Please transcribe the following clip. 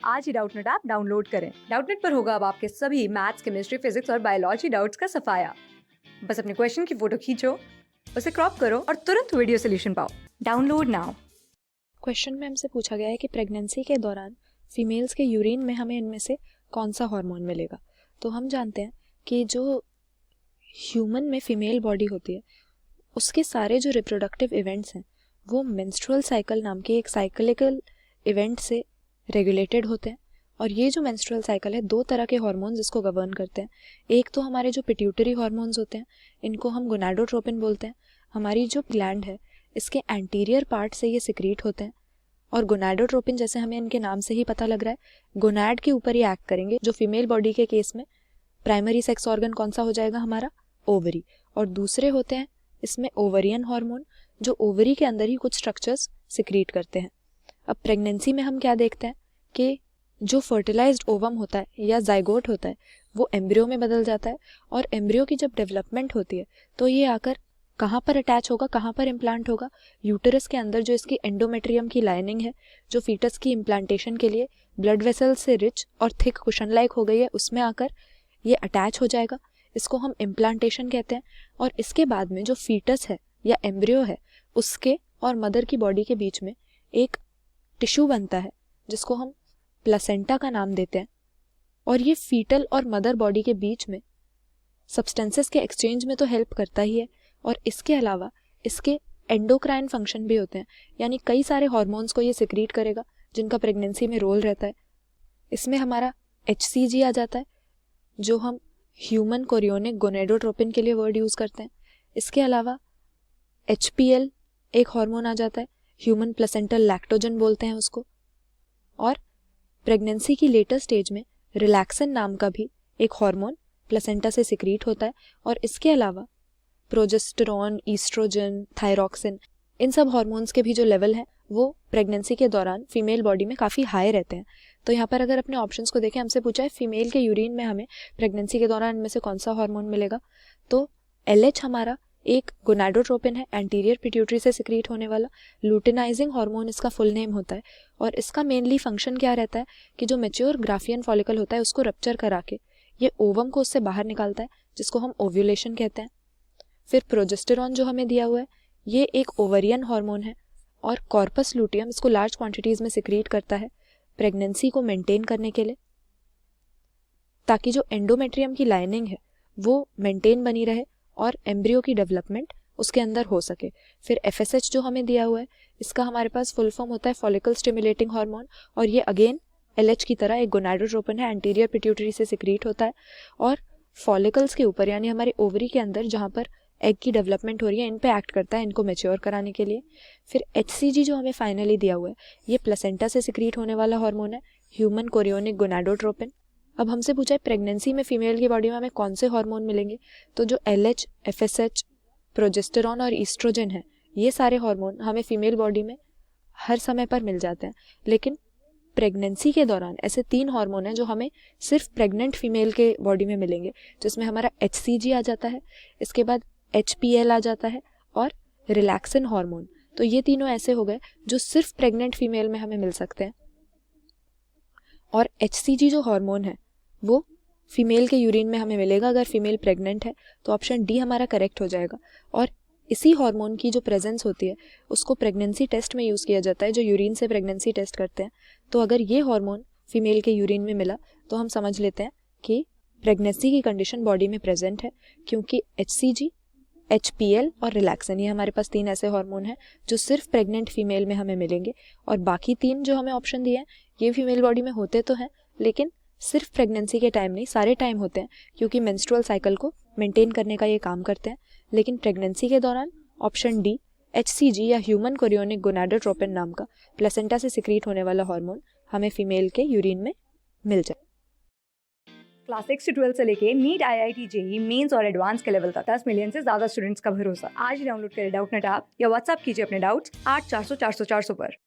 आज ही Doubtnut app download करें। Doubtnut पर होगा अब आपके सभी मैथ्स, केमिस्ट्री, फिजिक्स और बायोलॉजी डाउट्स का सफाया। बस अपने क्वेश्चन की फोटो खींचो, उसे क्रॉप करो और तुरंत वीडियो सोल्यूशन पाओ। Download now. क्वेश्चन में हमसे पूछा गया है कि प्रेगनेंसी के दौरान फीमेल्स के यूरिन में हमें इनमें से कौन सा हार्मोन मिलेगा। तो हम जानते हैं कि जो ह्यूमन में फीमेल बॉडी होती है उसके सारे जो रिप्रोडक्टिव इवेंट्स हैं वो मेंस्ट्रुअल साइकिल नाम के एक साइक्लिकल इवेंट से रेगुलेटेड होते हैं। और ये जो मेंस्ट्रुअल साइकिल है दो तरह के हार्मोन्स इसको गवर्न करते हैं। एक तो हमारे जो पिट्यूटरी हार्मोन्स होते हैं इनको हम गोनाडोट्रोपिन बोलते हैं। हमारी जो ग्लैंड है इसके एंटीरियर पार्ट से ये सिक्रीट होते हैं और गोनाडोट्रोपिन जैसे हमें इनके नाम से ही पता लग रहा है गोनाड के ऊपर ही एक्ट करेंगे। जो फीमेल बॉडी के केस में प्राइमरी सेक्स ऑर्गन कौन सा हो जाएगा हमारा, ओवरी। और दूसरे होते हैं इसमें ओवरियन हार्मोन जो ओवरी के अंदर ही कुछ स्ट्रक्चर्स सिक्रीट करते हैं। अब प्रेगनेंसी में हम क्या देखते हैं कि जो फर्टिलाइज्ड ओवम होता है या जाइगोट होता है वो एम्ब्रियो में बदल जाता है और एम्ब्रियो की जब डेवलपमेंट होती है तो ये आकर कहाँ पर अटैच होगा, कहाँ पर इम्प्लांट होगा, यूटेरस के अंदर जो इसकी एंडोमेट्रियम की लाइनिंग है जो फीटस की इम्प्लांटेशन के लिए ब्लड वेसल से रिच और थिक कुशन लाइक हो गई है उसमें आकर ये अटैच हो जाएगा। इसको हम इम्प्लांटेशन कहते हैं। और इसके बाद में जो फीटस है या एम्ब्रियो है उसके और मदर की बॉडी के बीच में एक टिश्यू बनता है जिसको हम प्लेसेंटा का नाम देते हैं। और ये फीटल और मदर बॉडी के बीच में सब्सटेंसेस के एक्सचेंज में तो हेल्प करता ही है और इसके अलावा इसके एंडोक्राइन फंक्शन भी होते हैं, यानी कई सारे हार्मोन्स को ये सिक्रीट करेगा जिनका प्रेगनेंसी में रोल रहता है। इसमें हमारा HCG आ जाता है जो हम ह्यूमन कोरियोनिक गोनेडोट्रोपिन के लिए वर्ड यूज करते हैं। इसके अलावा HPL एक हार्मोन आ जाता है, ह्यूमन प्लेसेंटल लैक्टोजन बोलते हैं उसको। और प्रेगनेंसी की लेटर स्टेज में रिलैक्सिन नाम का भी एक हार्मोन प्लेसेंटा से सिक्रीट होता है। और इसके अलावा प्रोजेस्टेरॉन, ईस्ट्रोजन, थायरॉक्सिन, इन सब हार्मोन्स के भी जो लेवल हैं वो प्रेगनेंसी के दौरान फीमेल बॉडी में काफ़ी हाई रहते हैं। तो यहाँ पर अगर अपने ऑप्शंस को देखें, हमसे पूछा है फीमेल के यूरिन में हमें प्रेगनेंसी के दौरान इनमें से कौन सा हार्मोन मिलेगा। तो LH हमारा एक गोनाडोट्रोपिन है, एंटीरियर पिट्यूटरी से सिक्रीट होने वाला। लुटेनाइजिंग हार्मोन इसका फुल नेम होता है और इसका मेनली फंक्शन क्या रहता है कि जो मैच्योर ग्राफियन फॉलिकल होता है उसको रप्चर करा के ये ओवम को उससे बाहर निकालता है जिसको हम ओव्यूलेशन कहते हैं। फिर प्रोजेस्टेरॉन जो हमें दिया हुआ है ये एक ओवरियन हार्मोन है और कॉर्पस लूटियम इसको लार्ज क्वांटिटीज में सिक्रीट करता है प्रेगनेंसी को मेंटेन करने के लिए, ताकि जो एंडोमेट्रियम की लाइनिंग है वो मेंटेन बनी रहे और एम्ब्रियो की डेवलपमेंट उसके अंदर हो सके। फिर FSH जो हमें दिया हुआ है इसका हमारे पास फुल फॉर्म होता है फॉलिकल स्टिमुलेटिंग हार्मोन और ये अगेन LH की तरह एक गोनाडोट्रोपिन है, एंटीरियर पिट्यूटरी से सिक्रीट होता है और फॉलिकल्स के ऊपर यानी हमारे ओवरी के अंदर जहाँ पर एग की डेवलपमेंट हो रही है इन पे एक्ट करता है इनको मैच्योर कराने के लिए। फिर HCG जो हमें फाइनली दिया हुआ है ये प्लेसेंटा से सिक्रीट होने वाला हार्मोन है, ह्यूमन कोरियोनिक गोनाडोट्रोपिन। अब हमसे पूछा है प्रेगनेंसी में फीमेल की बॉडी में हमें कौन से हार्मोन मिलेंगे। तो जो LH, FSH, प्रोजेस्टेरॉन और ईस्ट्रोजन है ये सारे हार्मोन हमें फीमेल बॉडी में हर समय पर मिल जाते हैं, लेकिन प्रेगनेंसी के दौरान ऐसे 3 हार्मोन हैं जो हमें सिर्फ प्रेग्नेंट फीमेल के बॉडी में मिलेंगे, जिसमें हमारा HCG आ जाता है, इसके बाद HPL आ जाता है और रिलैक्सिन हार्मोन। तो ये तीनों ऐसे हो गए जो सिर्फ प्रेग्नेंट फीमेल में हमें मिल सकते हैं। और HCG जो हार्मोन है वो फीमेल के यूरिन में हमें मिलेगा अगर फीमेल प्रेग्नेंट है, तो ऑप्शन D हमारा करेक्ट हो जाएगा। और इसी हार्मोन की जो प्रेजेंस होती है उसको प्रेगनेंसी टेस्ट में यूज़ किया जाता है, जो यूरिन से प्रेगनेंसी टेस्ट करते हैं। तो अगर ये हार्मोन फीमेल के यूरिन में मिला तो हम समझ लेते हैं कि प्रेगनेंसी की कंडीशन बॉडी में प्रेजेंट है, क्योंकि HCG, HPL और रिलैक्सिन ये हमारे पास 3 ऐसे हार्मोन हैं जो सिर्फ प्रेग्नेंट फीमेल में हमें मिलेंगे। और बाकी 3 जो हमें ऑप्शन दिए हैं ये फीमेल बॉडी में होते तो हैं लेकिन सिर्फ प्रेगनेंसी के टाइम नहीं, सारे टाइम होते हैं, क्योंकि मेंस्ट्रुअल साइकिल को मेंटेन करने का ये काम करते हैं। लेकिन प्रेगनेंसी के दौरान ऑप्शन D, HCG या ह्यूमन कोरियोनिक गोनाडोट्रोपिन नाम का प्लेसेंटा से सिक्रीट होने वाला हार्मोन हमें फीमेल के यूरिन में मिल जाए। क्लास 6 से 12 से लेके नीट, IIT, JEE मेंस और एडवांस के लेवल तक 10 मिलियन से ज्यादा स्टूडेंट्स का भरोसा। आज ही डाउनलोड करें डाउटनेट ऐप या व्हाट्सएप कीजिए अपने डाउट्स 8400 400 400 पर।